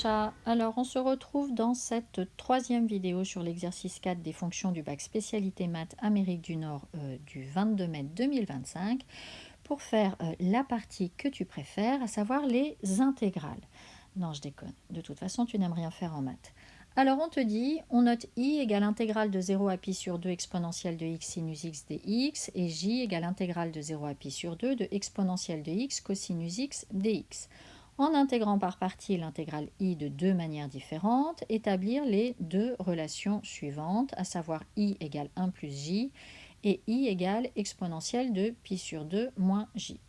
Natacha, alors on se retrouve dans cette troisième vidéo sur l'exercice 4 des fonctions du bac spécialité maths Amérique du Nord du 22 mai 2025 pour faire la partie que tu préfères, à savoir les intégrales. Non, je déconne, de toute façon tu n'aimes rien faire en maths. Alors on te dit, on note i égale intégrale de 0 à pi sur 2 exponentielle de x sinus x dx et j égale intégrale de 0 à pi sur 2 de exponentielle de x cosinus x dx. En intégrant par partie l'intégrale i de deux manières différentes, établir les deux relations suivantes, à savoir i égale 1 plus j et i égale exponentielle de pi sur 2 moins j.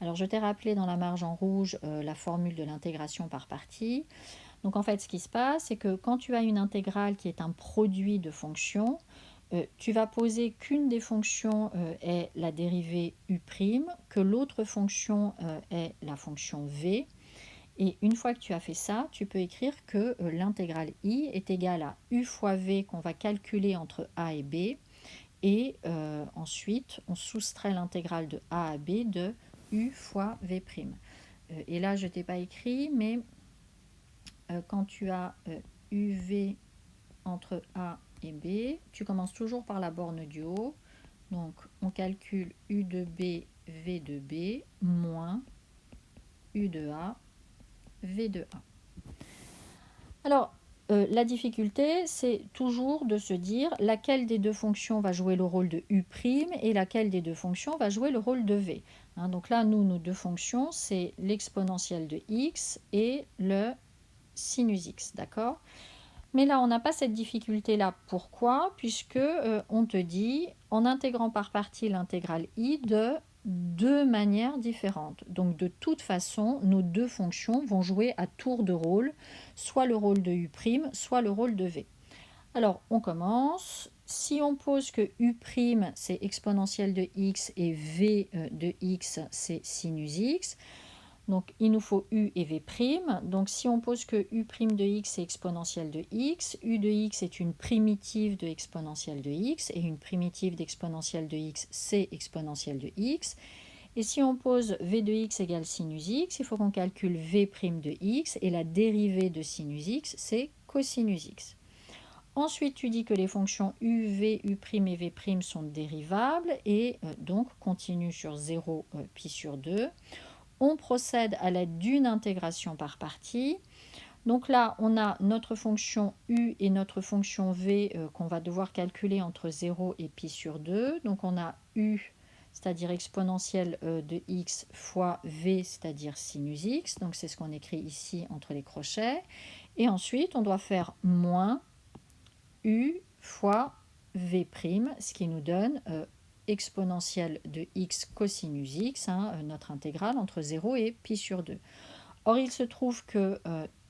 Alors je t'ai rappelé dans la marge en rouge la formule de l'intégration par partie. Donc en fait ce qui se passe, c'est que quand tu as une intégrale qui est un produit de fonctions, tu vas poser qu'une des fonctions est la dérivée u', que l'autre fonction est la fonction v. Et une fois que tu as fait ça, tu peux écrire que l'intégrale i est égale à u fois v qu'on va calculer entre a et b. Et ensuite, on soustrait l'intégrale de a à b de u fois v'. Et là, je ne t'ai pas écrit, mais quand tu as uv entre a et b, tu commences toujours par la borne du haut. Donc, on calcule u de b, v de b, moins u de a, v de a. Alors, la difficulté, c'est toujours de se dire laquelle des deux fonctions va jouer le rôle de u' et laquelle des deux fonctions va jouer le rôle de v. Donc là, nos deux fonctions, c'est l'exponentielle de x et le sinus x, d'accord? Mais là, on n'a pas cette difficulté-là. Pourquoi? Puisque on te dit, en intégrant par partie l'intégrale i de deux manières différentes. Donc de toute façon, nos deux fonctions vont jouer à tour de rôle, soit le rôle de u', soit le rôle de v. Alors, on commence. Si on pose que u' c'est exponentielle de x et v de x, c'est sinus x, donc il nous faut u et v'. Donc si on pose que u' de x est exponentielle de x, u de x est une primitive de exponentielle de x, et une primitive d'exponentielle de x, c'est exponentielle de x. Et si on pose v de x égale sinus x, il faut qu'on calcule v' de x, et la dérivée de sinus x, c'est cosinus x. Ensuite, tu dis que les fonctions u, v, u' et v' sont dérivables, et donc continue sur 0, pi sur 2. On procède à l'aide d'une intégration par partie. Donc là, on a notre fonction u et notre fonction v qu'on va devoir calculer entre 0 et pi sur 2. Donc on a u, c'est-à-dire exponentielle de x, fois v, c'est-à-dire sinus x. Donc c'est ce qu'on écrit ici entre les crochets. Et ensuite, on doit faire moins u fois v', ce qui nous donne exponentielle de x cosinus x, notre intégrale entre 0 et pi sur 2. Or, il se trouve que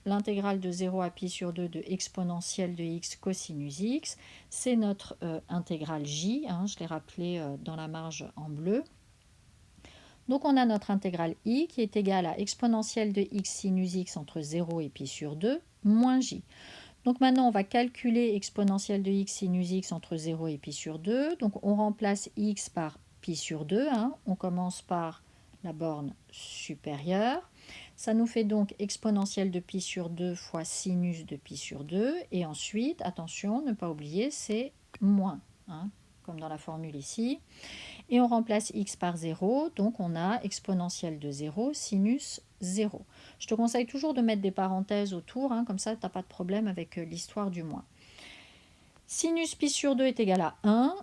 l'intégrale de 0 à pi sur 2 de exponentielle de x cosinus x, c'est notre intégrale j, je l'ai rappelé dans la marge en bleu. Donc on a notre intégrale i qui est égale à exponentielle de x sinus x entre 0 et pi sur 2 moins j. Donc maintenant, on va calculer exponentielle de x sinus x entre 0 et pi sur 2. Donc on remplace x par pi sur 2. On commence par la borne supérieure. Ça nous fait donc exponentielle de pi sur 2 fois sinus de pi sur 2. Et ensuite, attention, ne pas oublier, c'est moins, comme dans la formule ici. Et on remplace x par 0, donc on a exponentielle de 0, sinus 0. Je te conseille toujours de mettre des parenthèses autour, comme ça tu n'as pas de problème avec l'histoire du moins. Sinus pi sur 2 est égal à 1,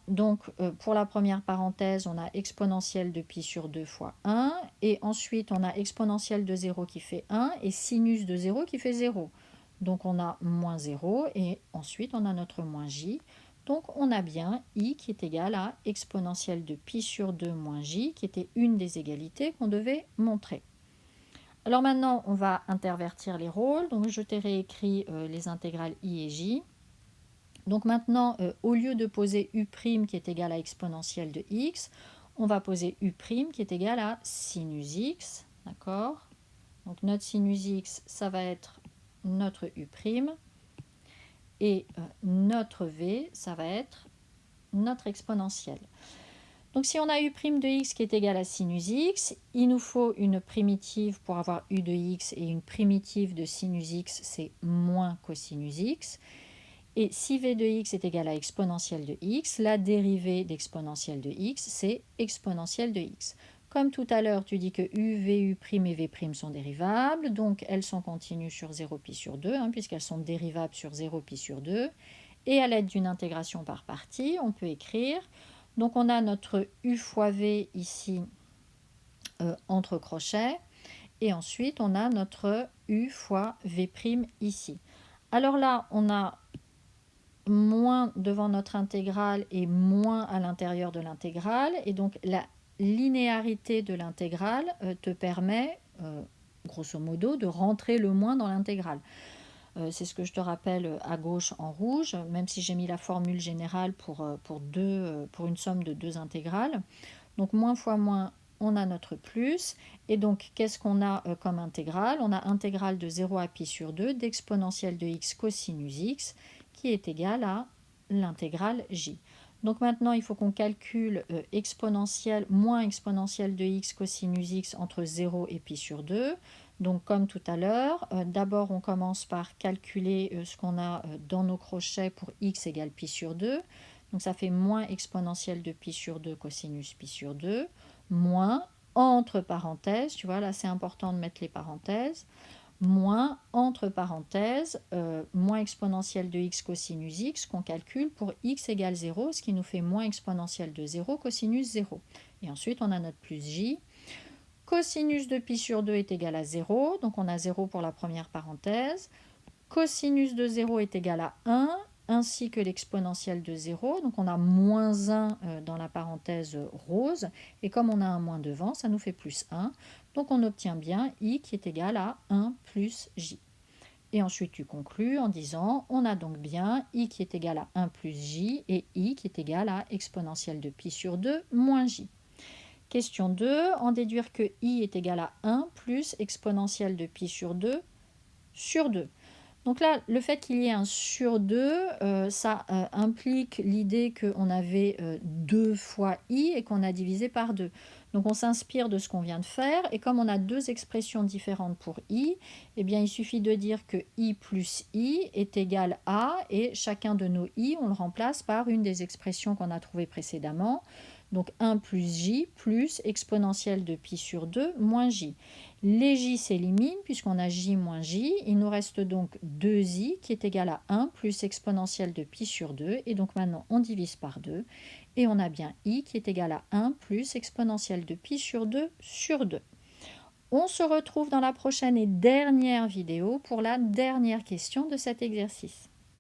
donc pour la première parenthèse, on a exponentielle de pi sur 2 fois 1, et ensuite on a exponentielle de 0 qui fait 1, et sinus de 0 qui fait 0. Donc on a moins 0, et ensuite on a notre moins j. Donc on a bien i qui est égal à exponentielle de pi sur 2 moins j, qui était une des égalités qu'on devait montrer. Alors maintenant, on va intervertir les rôles. Donc je t'ai réécrit les intégrales i et j. Donc maintenant, au lieu de poser u' qui est égal à exponentielle de x, on va poser u' qui est égal à sinus x. D'accord? Donc notre sinus x, ça va être notre u'. Et notre v, ça va être notre exponentielle. Donc si on a u' de x qui est égal à sinus x, il nous faut une primitive pour avoir u de x, et une primitive de sinus x, c'est moins cosinus x. Et si v de x est égal à exponentielle de x, la dérivée d'exponentielle de x, c'est exponentielle de x. Comme tout à l'heure, tu dis que u, vu' et v' sont dérivables, donc elles sont continues sur 0 pi sur 2, puisqu'elles sont dérivables sur 0 pi sur 2. Et à l'aide d'une intégration par partie, on peut écrire, donc on a notre u fois v ici entre crochets, et ensuite on a notre u fois v' ici. Alors là, on a moins devant notre intégrale et moins à l'intérieur de l'intégrale, et donc la linéarité de l'intégrale te permet, grosso modo, de rentrer le moins dans l'intégrale. C'est ce que je te rappelle à gauche en rouge, même si j'ai mis la formule générale pour une somme de deux intégrales. Donc moins fois moins, on a notre plus. Et donc qu'est-ce qu'on a comme intégrale? On a intégrale de 0 à pi sur 2 d'exponentielle de x cosinus x, qui est égale à l'intégrale j. Donc maintenant, il faut qu'on calcule exponentielle moins exponentielle de x cosinus x entre 0 et pi sur 2. Donc comme tout à l'heure, d'abord on commence par calculer ce qu'on a dans nos crochets pour x égale pi sur 2. Donc ça fait moins exponentielle de pi sur 2 cosinus pi sur 2, moins, entre parenthèses, tu vois, là c'est important de mettre les parenthèses, moins, entre parenthèses, moins exponentielle de x cosinus x qu'on calcule pour x égale 0, ce qui nous fait moins exponentielle de 0 cosinus 0. Et ensuite on a notre plus j. Cosinus de pi sur 2 est égal à 0, donc on a 0 pour la première parenthèse. Cosinus de 0 est égal à 1, ainsi que l'exponentielle de 0, donc on a moins 1 dans la parenthèse rose, et comme on a un moins devant, ça nous fait plus 1, donc on obtient bien i qui est égal à 1 plus j. Et ensuite tu conclus en disant, on a donc bien i qui est égal à 1 plus j, et i qui est égal à exponentielle de pi sur 2 moins j. Question 2, en déduire que i est égal à 1 plus exponentielle de pi sur 2 sur 2. Donc là, le fait qu'il y ait un sur 2, ça implique l'idée qu'on avait 2 fois i et qu'on a divisé par 2. Donc on s'inspire de ce qu'on vient de faire, et comme on a deux expressions différentes pour i, eh bien il suffit de dire que i plus i est égal à, et chacun de nos i, on le remplace par une des expressions qu'on a trouvées précédemment. Donc 1 plus j plus exponentielle de pi sur 2 moins j. Les j s'éliminent puisqu'on a j moins j. Il nous reste donc 2i qui est égal à 1 plus exponentielle de pi sur 2. Et donc maintenant on divise par 2. Et on a bien i qui est égal à 1 plus exponentielle de pi sur 2 sur 2. On se retrouve dans la prochaine et dernière vidéo pour la dernière question de cet exercice.